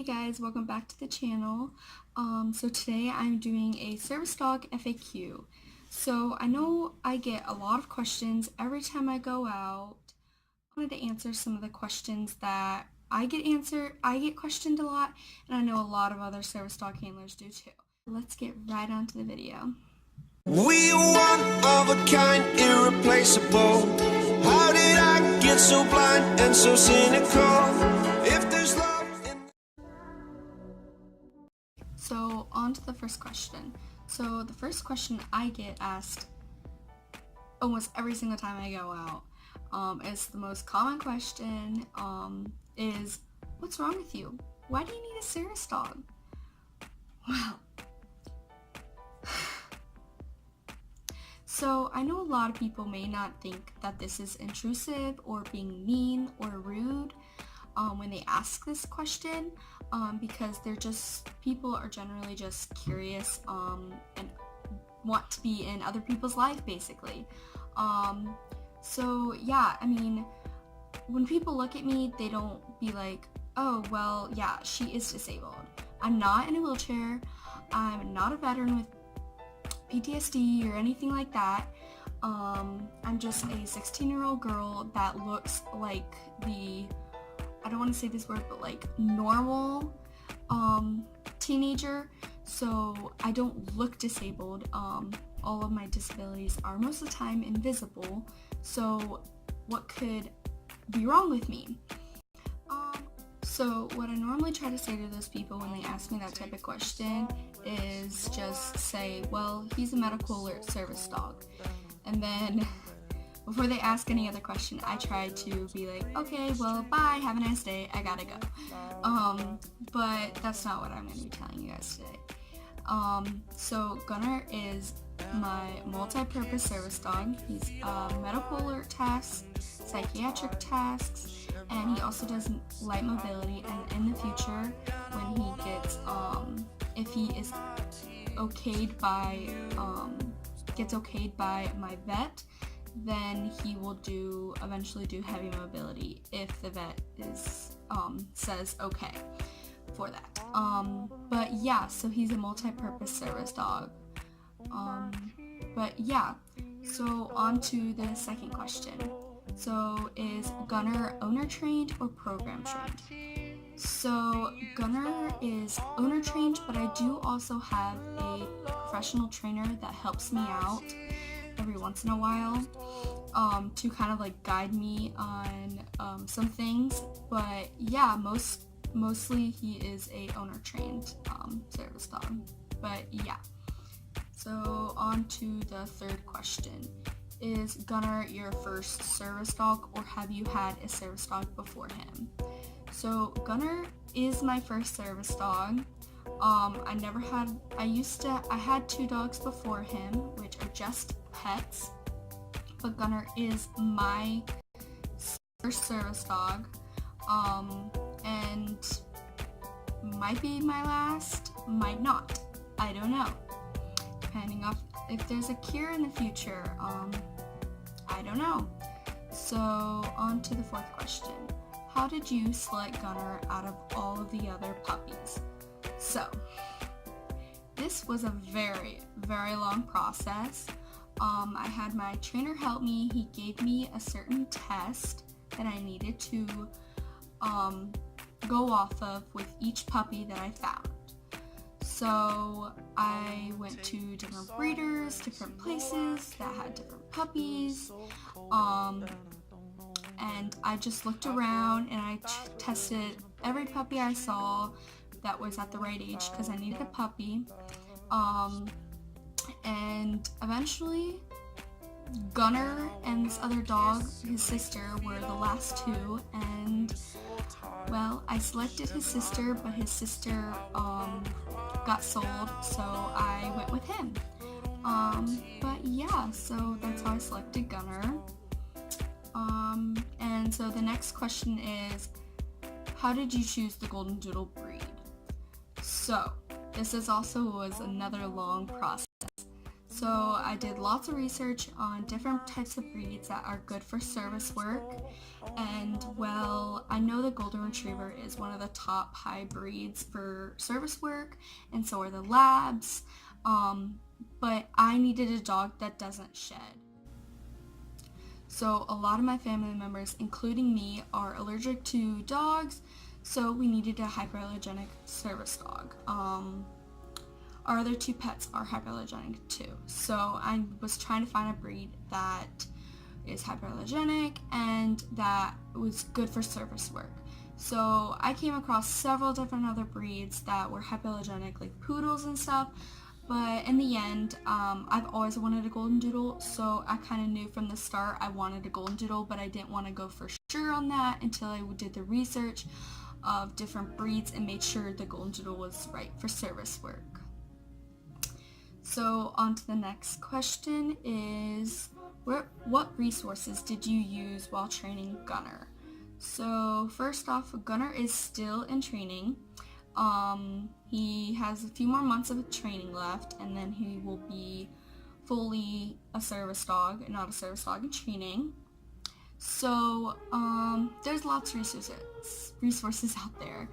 Hey guys, welcome back to the channel. So today I'm doing a service dog FAQ. So I know I get a lot of questions every time I go out. I wanted to answer some of the questions that I get questioned a lot, and I know a lot of other service dog handlers do too. Let's get right on to the video. We are one of a kind, irreplaceable. How did I get so blind and so cynical? If there's love in... So on to the first question. So the first question I get asked almost every single time I go out, is the most common question, is, what's wrong with you? Why do you need a service dog? Well, so I know a lot of people may not think that this is intrusive or being mean or rude when they ask this question, because people are generally just curious and want to be in other people's life, basically. So yeah, I mean, when people look at me, they don't be like, oh, well, yeah, she is disabled. I'm not in a wheelchair. I'm not a veteran with PTSD or anything like that. I'm just a 16-year-old girl that looks like I don't want to say this word, but like normal teenager. So I don't look disabled. All of my disabilities are most of the time invisible. So what could be wrong with me? So what I normally try to say to those people when they ask me that type of question is just say, well, he's a medical alert service dog. And then before they ask any other question, I try to be like, okay, well, bye, have a nice day, I gotta go. But that's not what I'm going to be telling you guys today. So Gunner is my multi-purpose service dog. He's medical alert tasks, psychiatric tasks, and he also does light mobility. And in the future, when he gets, if he is gets okayed by my vet, then he will eventually do heavy mobility if the vet says okay for that. But yeah, so he's a multi-purpose service dog. But yeah, so on to the second question. So is Gunner owner trained or program trained? So Gunner is owner trained, but I do also have a professional trainer that helps me out every once in a while to kind of like guide me on some things. But yeah, mostly he is a owner trained service dog. But yeah, so on to the third question. Is Gunner your first service dog, or have you had a service dog before him? So Gunner is my first service dog. I had 2 dogs before him, which are just pets, but Gunner is my first service dog, and might be my last, might not, I don't know, depending on if there's a cure in the future. I don't know. So on to the fourth question. How did you select Gunner out of all of the other puppies? So this was a very, very long process. I had my trainer help me. He gave me a certain test that I needed to go off of with each puppy that I found. So I went to different breeders, different places that had different puppies, and I just looked around and I tested every puppy I saw that was at the right age because I needed a puppy. And eventually Gunner and this other dog, his sister, were the last 2, and well, I selected his sister, but his sister got sold, so I went with him. But yeah, so that's how I selected Gunner. And so the next question is, how did you choose the Golden Doodle breed? So this was another long process. So I did lots of research on different types of breeds that are good for service work. And well, I know the Golden Retriever is one of the top high breeds for service work, and so are the Labs. But I needed a dog that doesn't shed. So a lot of my family members, including me, are allergic to dogs, so we needed a hyperallergenic service dog. Our other two pets are hyperallergenic too, so I was trying to find a breed that is hyperallergenic and that was good for service work. So I came across several different other breeds that were hyperallergenic, like poodles and stuff. But in the end, I've always wanted a golden doodle, so I kind of knew from the start I wanted a golden doodle, but I didn't want to go for sure on that until I did the research of different breeds and made sure the golden doodle was right for service work. So on to the next question is, what resources did you use while training Gunner? So first off, Gunner is still in training. He has a few more months of training left, and then he will be fully a service dog, not a service dog in training. So, there's lots of resources out there.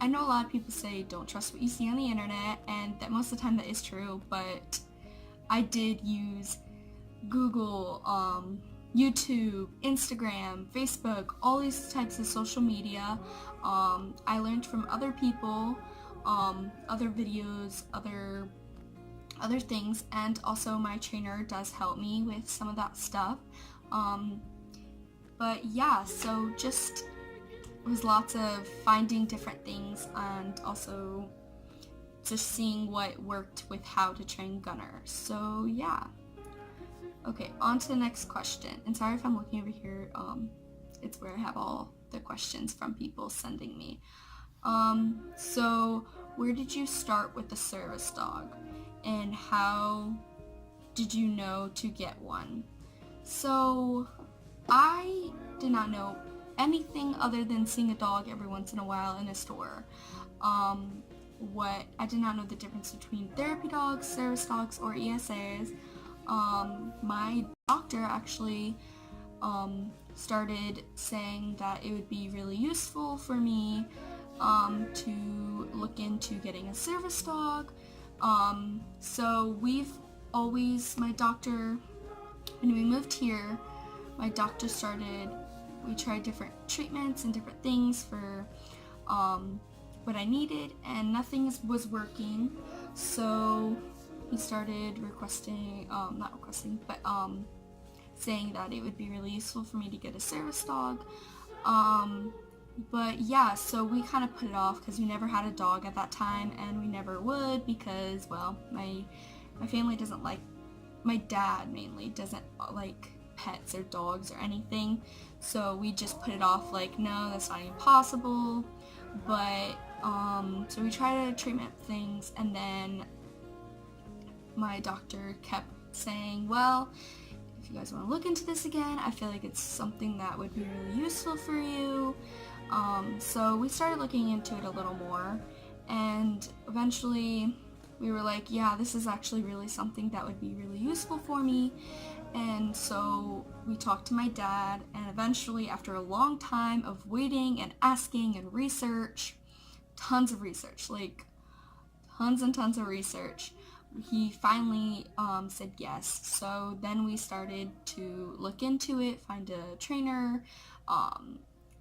I know a lot of people say don't trust what you see on the internet, and that most of the time that is true, but I did use Google, YouTube, Instagram, Facebook, all these types of social media. I learned from other people, other videos, other things, and also my trainer does help me with some of that stuff. But yeah, so just it was lots of finding different things and also just seeing what worked with how to train Gunner. So yeah. Okay, on to the next question. And sorry if I'm looking over here. It's where I have all the questions from people sending me. So where did you start with the service dog? And how did you know to get one? So I did not know anything other than seeing a dog every once in a while in a store. I did not know the difference between therapy dogs, service dogs, or ESAs. My doctor actually started saying that it would be really useful for me to look into getting a service dog. So my doctor, when we moved here, my doctor we tried different treatments and different things for what I needed, and nothing was working. So he started saying that it would be really useful for me to get a service dog. But yeah, so we kind of put it off because we never had a dog at that time, and we never would because, well, my family doesn't like, my dad mainly doesn't like pets or dogs or anything. So we just put it off like, no, that's not even possible. But, so we tried treatment things, and then my doctor kept saying, well, if you guys want to look into this again, I feel like it's something that would be really useful for you. So we started looking into it a little more, and eventually we were like, yeah, this is actually really something that would be really useful for me. And so we talked to my dad, and eventually, after a long time of waiting and asking and research, tons of research, like tons and tons of research, he finally said yes. So then we started to look into it, find a trainer.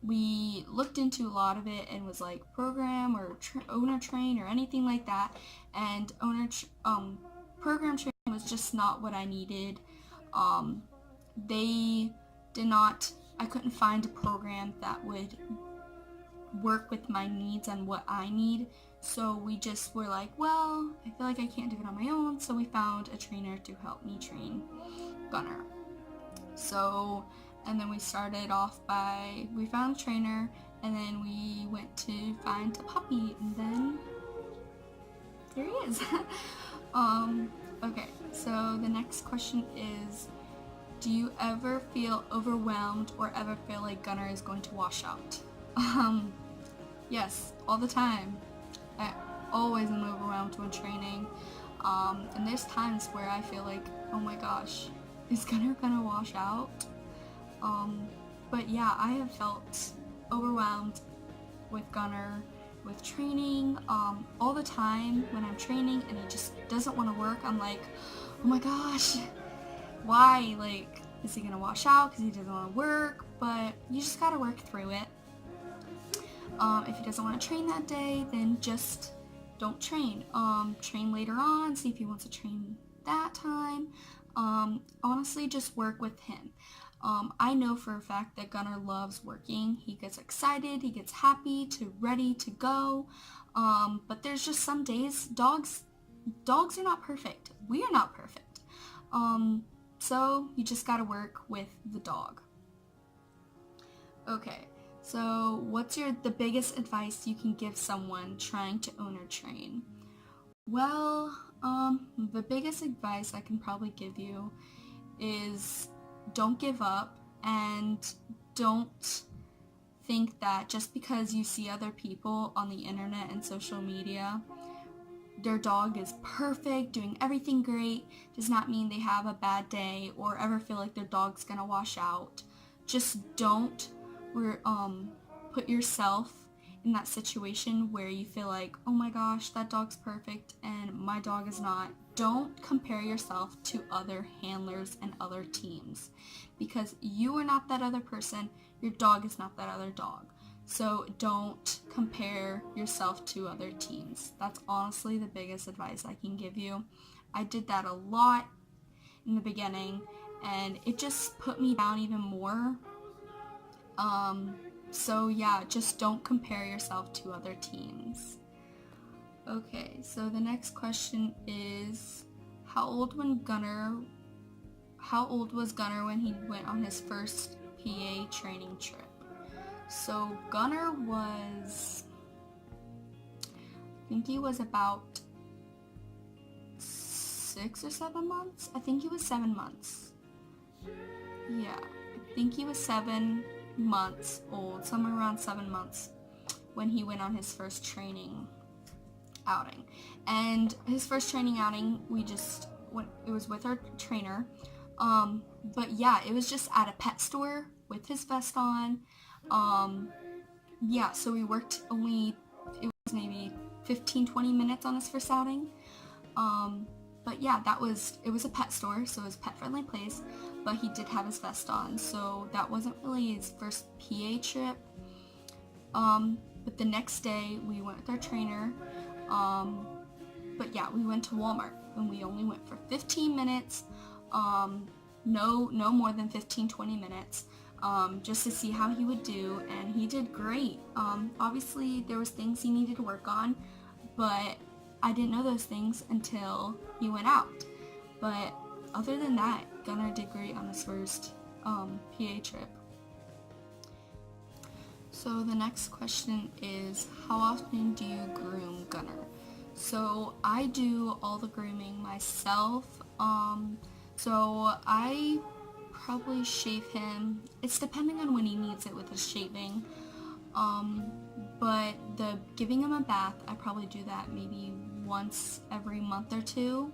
We looked into a lot of it and was like, program or owner train or anything like that. And program train was just not what I needed. I couldn't find a program that would work with my needs and what I need. So we just were like, well, I feel like I can't do it on my own. So we found a trainer to help me train Gunner. So, and then we started off we found a trainer, and then we went to find a puppy, and then there he is. Okay, so the next question is, do you ever feel overwhelmed or ever feel like Gunner is going to wash out? Yes, all the time. I always am overwhelmed when training. And there's times where I feel like, oh my gosh, is Gunner gonna wash out? But yeah, I have felt overwhelmed with Gunner, with training, all the time when I'm training and he just doesn't want to work. I'm like, oh my gosh, why? Like, is he gonna wash out because he doesn't want to work? But you just gotta work through it. If he doesn't want to train that day, then just don't train. Train later on, see if he wants to train that time. Honestly, just work with him. I know for a fact that Gunner loves working. He gets excited, he gets happy, ready to go. But there's just some days, dogs are not perfect. We are not perfect. So you just gotta work with the dog. Okay, so what's the biggest advice you can give someone trying to owner train? Well, the biggest advice I can probably give you is don't give up, and don't think that just because you see other people on the internet and social media, their dog is perfect, doing everything great, does not mean they have a bad day or ever feel like their dog's gonna wash out. Just don't put yourself in that situation where you feel like, oh my gosh, that dog's perfect and my dog is not. Don't compare yourself to other handlers and other teams, because you are not that other person, your dog is not that other dog. So don't compare yourself to other teams. That's honestly the biggest advice I can give you. I did that a lot in the beginning and it just put me down even more. So yeah, just don't compare yourself to other teams. Okay, so the next question is, how old was Gunner when he went on his first PA training trip? So Gunner was, I think he was about 6 or 7 months. I think he was 7 months. Yeah, I think he was 7 months old, somewhere around 7 months when he went on his first training outing. And his first training outing, it was with our trainer. But yeah, it was just at a pet store with his vest on. Yeah, so we worked it was maybe 15-20 minutes on his first outing. But yeah, it was a pet store, so it was a pet-friendly place, but he did have his vest on, so that wasn't really his first PA trip. But the next day, we went with our trainer, but yeah, we went to Walmart, and we only went for 15 minutes, no more than 15-20 minutes, just to see how he would do, and he did great. Obviously, there was things he needed to work on, but I didn't know those things until he went out. But other than that, Gunner did great on his first PA trip. So the next question is, how often do you groom Gunner? So I do all the grooming myself. So I probably shave him. It's depending on when he needs it with his shaving. But giving him a bath, I probably do that maybe once every month or two.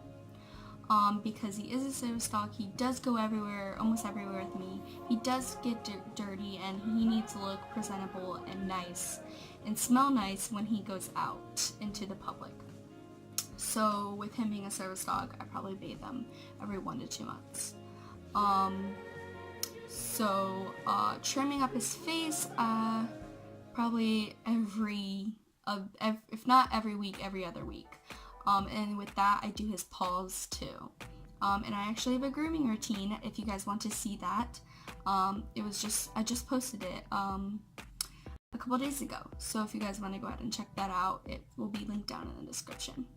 Because he is a service dog, he does go everywhere, almost everywhere with me. He does get dirty, and he needs to look presentable and nice and smell nice when he goes out into the public. So with him being a service dog, I probably bathe him every 1 to 2 months. Trimming up his face, probably if not every week, every other week. And with that, I do his paws too. And I actually have a grooming routine if you guys want to see that. I just posted it a couple days ago. So if you guys want to go ahead and check that out, it will be linked down in the description.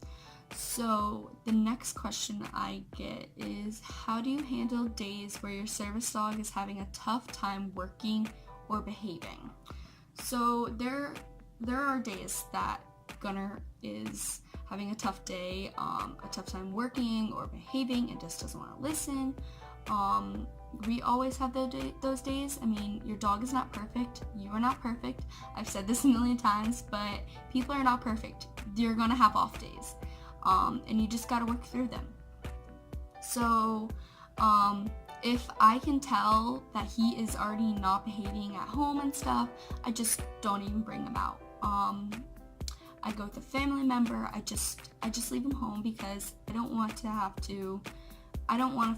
So the next question I get is, how do you handle days where your service dog is having a tough time working or behaving? So there are days that Gunner is having a tough day, a tough time working or behaving, and just doesn't want to listen. We always have those days. I mean, your dog is not perfect. You are not perfect. I've said this a million times, but people are not perfect. You're gonna have off days. and you just gotta work through them. So if I can tell that he is already not behaving at home and stuff, I just don't even bring him out. I go with a family member. I just leave him home because I don't want to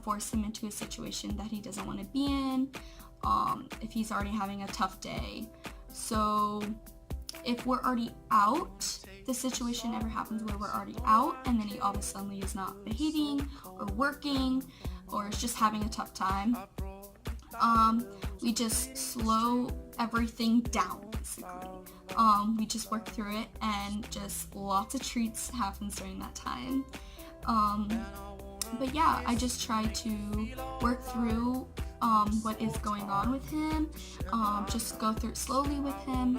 force him into a situation that he doesn't want to be in, if he's already having a tough day. So if we're already out, the situation ever happens where we're already out and then he all of a sudden is not behaving or working or is just having a tough time, we just slow everything down, basically. We just work through it, and just lots of treats happens during that time. But yeah, I just try to work through what is going on with him, just go through it slowly with him.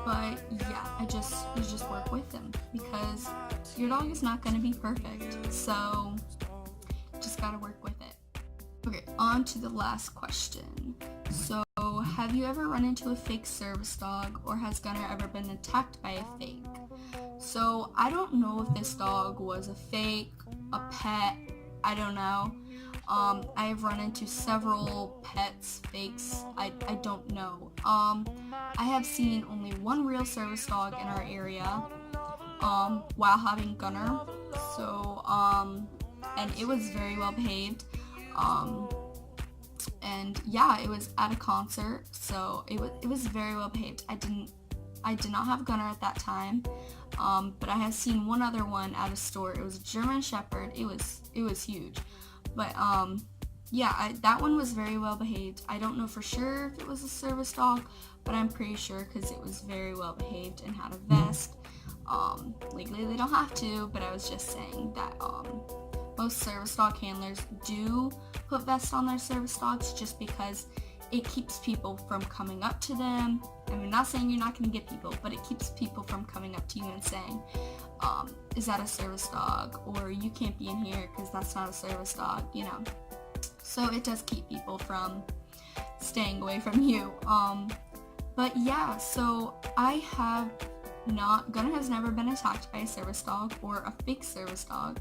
But yeah, you just work with him because your dog is not going to be perfect, so just gotta work with it. Okay, on to the last question. So, have you ever run into a fake service dog, or has Gunner ever been attacked by a fake? So, I don't know if this dog was a fake, a pet, I don't know. I have run into several pets, fakes, I don't know. I have seen only one real service dog in our area, while having Gunner. So, and it was very well behaved. And yeah, it was at a concert, so it was very well behaved. I did not have Gunner at that time, but I have seen one other one at a store. It was a German Shepherd. It was huge, but yeah, that one was very well behaved. I don't know for sure if it was a service dog, but I'm pretty sure because it was very well behaved and had a vest. Legally they don't have to, but I was just saying that most service dog handlers do put vests on their service dogs just because it keeps people from coming up to them. I mean, not saying you're not going to get people, but it keeps people from coming up to you and saying, is that a service dog? Or you can't be in here because that's not a service dog, you know. So it does keep people from staying away from you. But yeah, so Gunner has never been attacked by a service dog or a fake service dog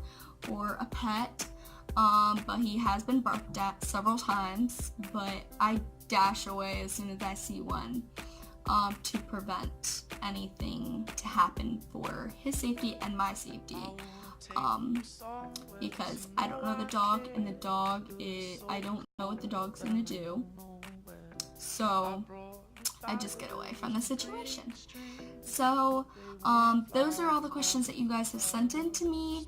or a pet, but he has been barked at several times, but I dash away as soon as I see one, to prevent anything to happen for his safety and my safety, because I don't know the dog, and I don't know what the dog's gonna do, so I just get away from the situation. So those are all the questions that you guys have sent in to me,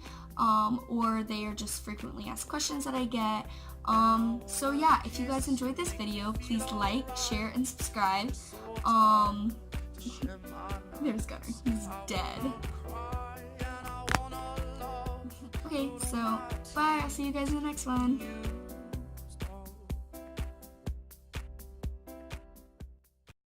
or they are just frequently asked questions that I get. So yeah, if you guys enjoyed this video, please like, share, and subscribe. There's Gunner, he's dead. Okay, so bye, I'll see you guys in the next one.